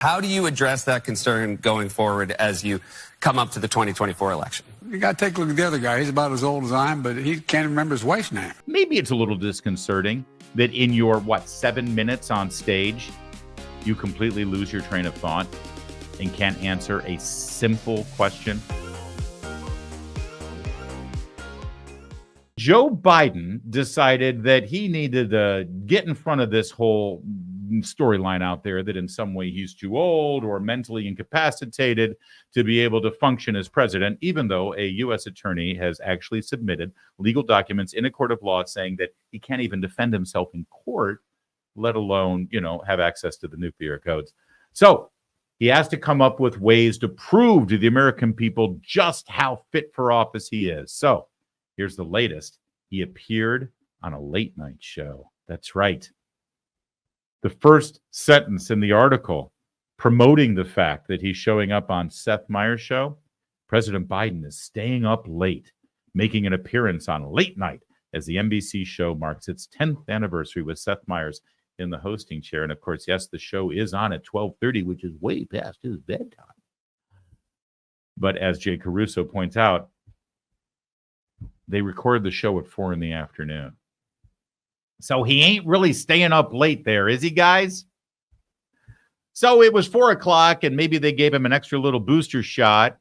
How do you address that concern going forward as you come up to the 2024 election? You got to take a look at the other guy. He's about as old as I am, but he can't remember his wife's name. Maybe it's a little disconcerting that in your, 7 minutes on stage, you completely lose your train of thought and can't answer a simple question. Joe Biden decided that he needed to get in front of this whole storyline out there that in some way he's too old or mentally incapacitated to be able to function as president, even though a U.S. attorney has actually submitted legal documents in a court of law saying that he can't even defend himself in court, let alone, have access to the nuclear codes. So he has to come up with ways to prove to the American people just how fit for office he is. So here's the latest. He appeared on a late night show. That's right. The first sentence in the article promoting the fact that he's showing up on Seth Meyers' show, President Biden is staying up late, making an appearance on Late Night as the NBC show marks its 10th anniversary with Seth Meyers in the hosting chair. And of course, yes, the show is on at 12:30, which is way past his bedtime. But as Jay Caruso points out, they record the show at 4 p.m. So he ain't really staying up late there, is he, guys? So it was 4 o'clock, and maybe they gave him an extra little booster shot,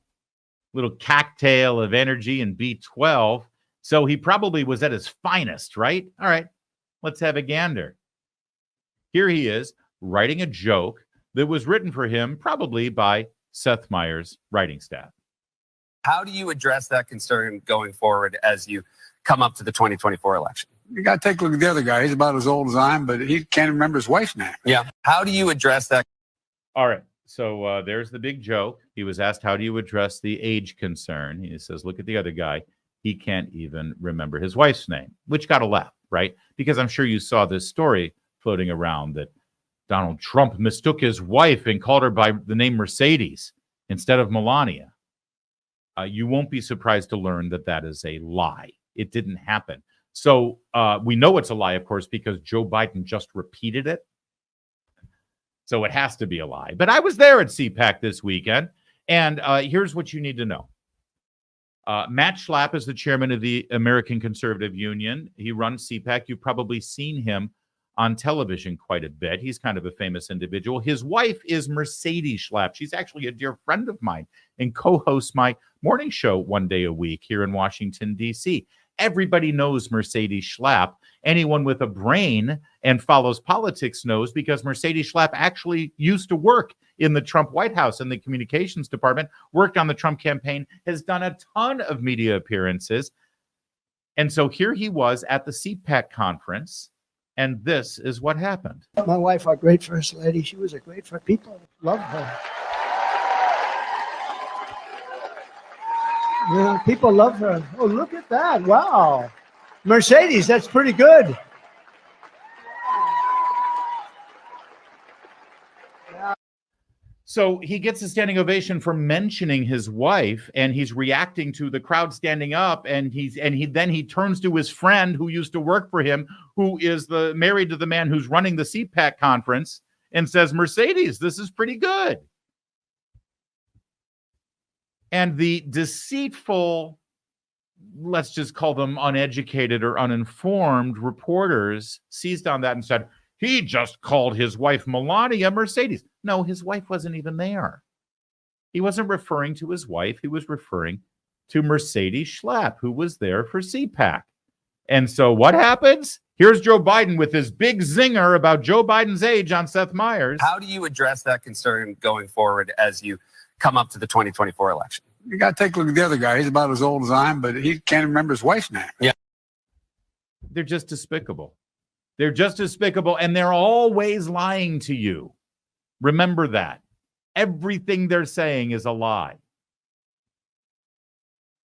little cocktail of energy and B12. So he probably was at his finest, right? All right, let's have a gander. Here he is writing a joke that was written for him probably by Seth Meyers' writing staff. How do you address that concern going forward as you come up to the 2024 election? You got to take a look at the other guy. He's about as old as I am, but he can't remember his wife's name. Yeah. How do you address that? All right. So there's the big joke. He was asked, how do you address the age concern? He says, look at the other guy. He can't even remember his wife's name, which got a laugh, right? Because I'm sure you saw this story floating around that Donald Trump mistook his wife and called her by the name Mercedes instead of Melania. You won't be surprised to learn that that is a lie. It didn't happen. So we know it's a lie, of course, because Joe Biden just repeated it. So it has to be a lie. But I was there at CPAC this weekend, and here's what you need to know. Matt Schlapp is the chairman of the American Conservative Union. He runs CPAC. You've probably seen him on television quite a bit. He's kind of a famous individual. His wife is Mercedes Schlapp. She's actually a dear friend of mine and co-hosts my morning show one day a week here in Washington, D.C. Everybody knows Mercedes Schlapp. Anyone with a brain and follows politics knows, because Mercedes Schlapp actually used to work in the Trump White House in the communications department, worked on the Trump campaign, has done a ton of media appearances. And so here he was at the CPAC conference, and this is what happened. My wife, our great first lady, she was a great friend. People loved her. Yeah, people love her. Oh, look at that. Wow. Mercedes, that's pretty good. So he gets a standing ovation for mentioning his wife, and he's reacting to the crowd standing up, and he turns to his friend who used to work for him, who is married to the man who's running the CPAC conference, and says, Mercedes, this is pretty good. And the deceitful, let's just call them uneducated or uninformed reporters seized on that and said, he just called his wife Melania Mercedes. No, his wife wasn't even there. He wasn't referring to his wife. He was referring to Mercedes Schlapp, who was there for CPAC. And so what happens? Here's Joe Biden with his big zinger about Joe Biden's age on Seth Meyers. How do you address that concern going forward as you come up to the 2024 election? You got to take a look at the other guy. He's about as old as I am, but he can't remember his wife's name. Yeah. They're just despicable. They're just despicable, and they're always lying to you. Remember that. Everything they're saying is a lie.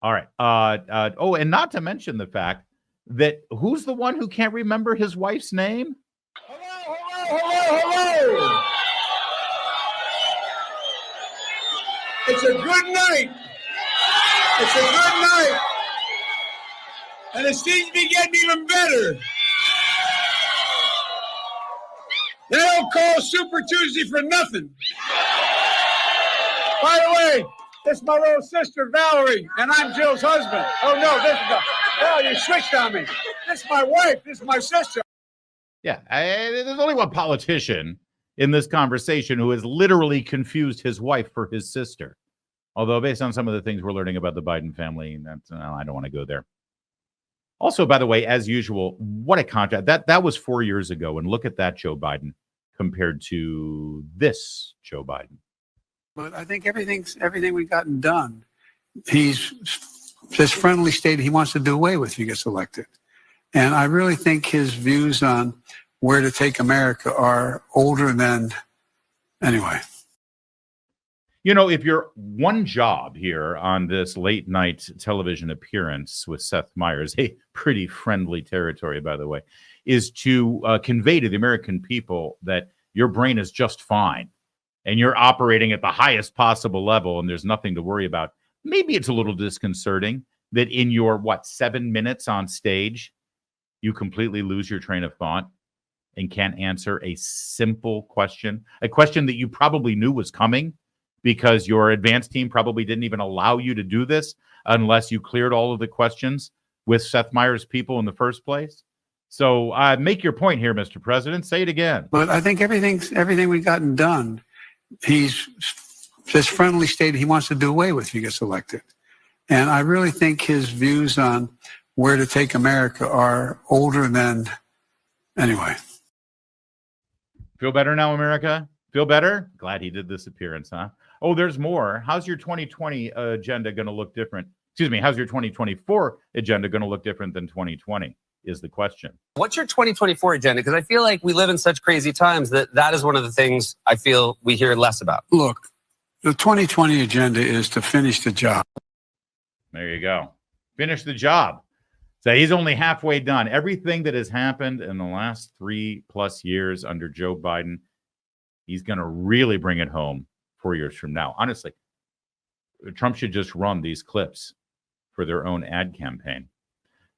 All right. And not to mention the fact that who's the one who can't remember his wife's name? Hello. It's a good night. It's a good night. And it seems to be getting even better. They don't call Super Tuesday for nothing. By the way, this is my little sister, Valerie, and I'm Jill's husband. Oh, no, this is oh, you switched on me. This is my wife. This is my sister. Yeah, there's only one politician in this conversation who has literally confused his wife for his sister. Although based on some of the things we're learning about the Biden family, that's, I don't want to go there. Also, by the way, as usual, what a contrast. That was 4 years ago. And look at that Joe Biden compared to this Joe Biden. But I think everything we've gotten done, he's just friendly stated he wants to do away with if he gets elected. And I really think his views on where to take America are older than, anyway. You know, if your one job here on this late night television appearance with Seth Meyers, a pretty friendly territory, by the way, is to convey to the American people that your brain is just fine and you're operating at the highest possible level and there's nothing to worry about. Maybe it's a little disconcerting that in your, 7 minutes on stage, you completely lose your train of thought and can't answer a simple question, a question that you probably knew was coming, because your advance team probably didn't even allow you to do this unless you cleared all of the questions with Seth Meyers' people in the first place. So make your point here, Mr. President. Say it again. But I think everything we've gotten done, he's just friendly stated he wants to do away with if he gets elected. And I really think his views on where to take America are older than, anyway. Feel better now, America? Feel better? Glad he did this appearance, huh? Oh, there's more. How's your 2020 agenda going to look different? Excuse me, how's your 2024 agenda going to look different than 2020 is the question. What's your 2024 agenda? Because I feel like we live in such crazy times that is one of the things I feel we hear less about. Look, the 2020 agenda is to finish the job. There you go. Finish the job. So he's only halfway done. Everything that has happened in the last 3+ years under Joe Biden, he's going to really bring it home 4 years from now. Honestly, Trump should just run these clips for their own ad campaign.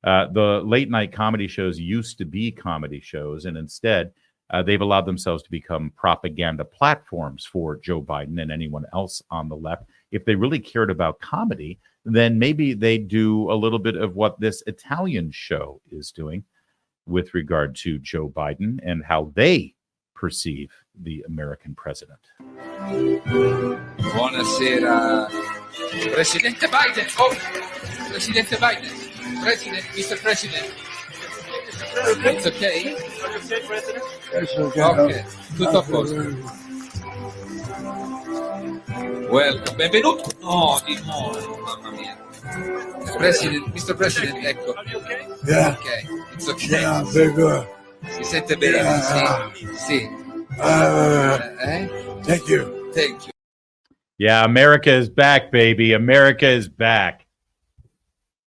The late night comedy shows used to be comedy shows, and instead they've allowed themselves to become propaganda platforms for Joe Biden and anyone else on the left. If they really cared about comedy, then maybe they'd do a little bit of what this Italian show is doing with regard to Joe Biden and how they perceive the American president. Buonasera, Presidente Biden. Oh, Presidente Biden. President, Mr. President. It's okay? Ok, tutto a posto. Welcome, benvenuto. No, di nuovo, mamma mia. President, Mr. President, ecco. Yeah. Ok, it's okay. Yeah, very good. Si sente bene, Yeah. sì? Sì. Thank you. Thank you. Yeah, America is back, baby. America is back.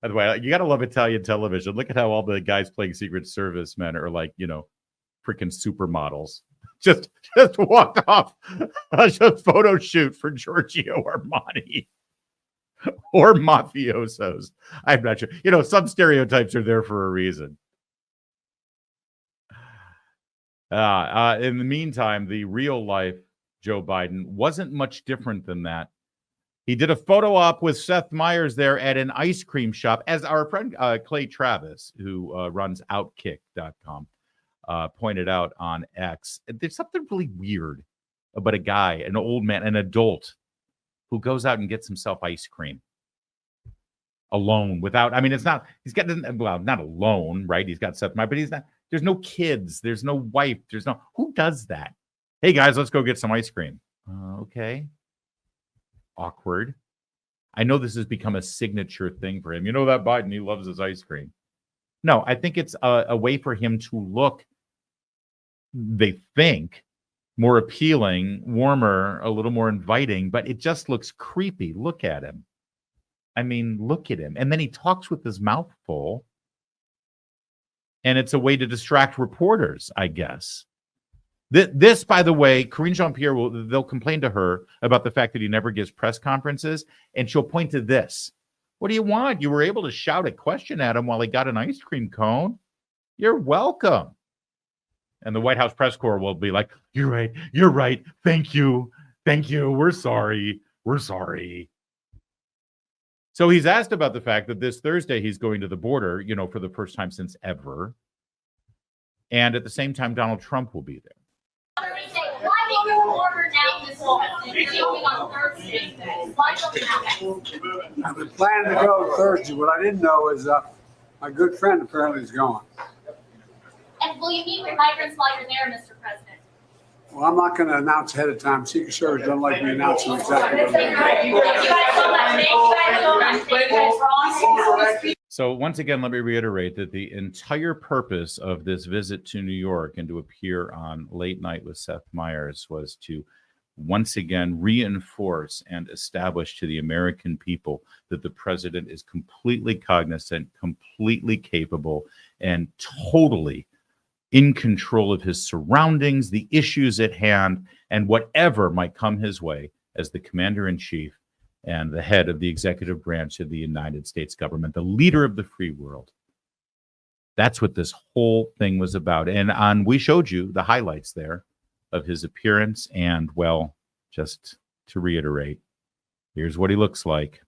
By the way, you got to love Italian television. Look at how all the guys playing Secret Service men are like, freaking supermodels. Just walked off a photo shoot for Giorgio Armani or mafiosos. I'm not sure. Some stereotypes are there for a reason. In the meantime, the real life Joe Biden wasn't much different than that. He did a photo op with Seth Meyers there at an ice cream shop, as our friend Clay Travis, who runs Outkick.com, pointed out on X. There's something really weird about a guy, an old man, an adult, who goes out and gets himself ice cream alone without, it's not, not alone, right? He's got Seth Meyers, but he's not, there's no kids, there's no wife, who does that? Hey guys, let's go get some ice cream. Okay. Awkward. I know this has become a signature thing for him. You know that Biden, he loves his ice cream. No, I think it's a way for him to look, they think, more appealing, warmer, a little more inviting, but it just looks creepy. Look at him. Look at him. And then he talks with his mouth full. And it's a way to distract reporters, I guess. This, by the way, Karine Jean-Pierre, they'll complain to her about the fact that he never gives press conferences, and she'll point to this. What do you want? You were able to shout a question at him while he got an ice cream cone. You're welcome. And the White House press corps will be like, you're right. Thank you. We're sorry. We're sorry. So he's asked about the fact that this Thursday he's going to the border, for the first time since ever. And at the same time, Donald Trump will be there. I've been planning to go Thursday. What I didn't know is my good friend apparently is going. And will you meet with migrants while you're there, Mr. President? Well, I'm not going to announce ahead of time. Secret Service don't like me announcing exactly what I'm doing. So once again, let me reiterate that the entire purpose of this visit to New York and to appear on Late Night with Seth Meyers was to once again reinforce and establish to the American people that the president is completely cognizant, completely capable, and totally in control of his surroundings, the issues at hand, and whatever might come his way as the commander-in-chief and the head of the executive branch of the United States government, the leader of the free world. That's what this whole thing was about. And we showed you the highlights there of his appearance. And, well, just to reiterate, here's what he looks like.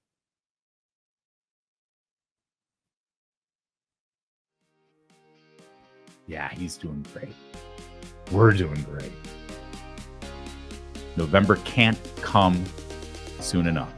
Yeah, he's doing great. We're doing great. November can't come soon enough.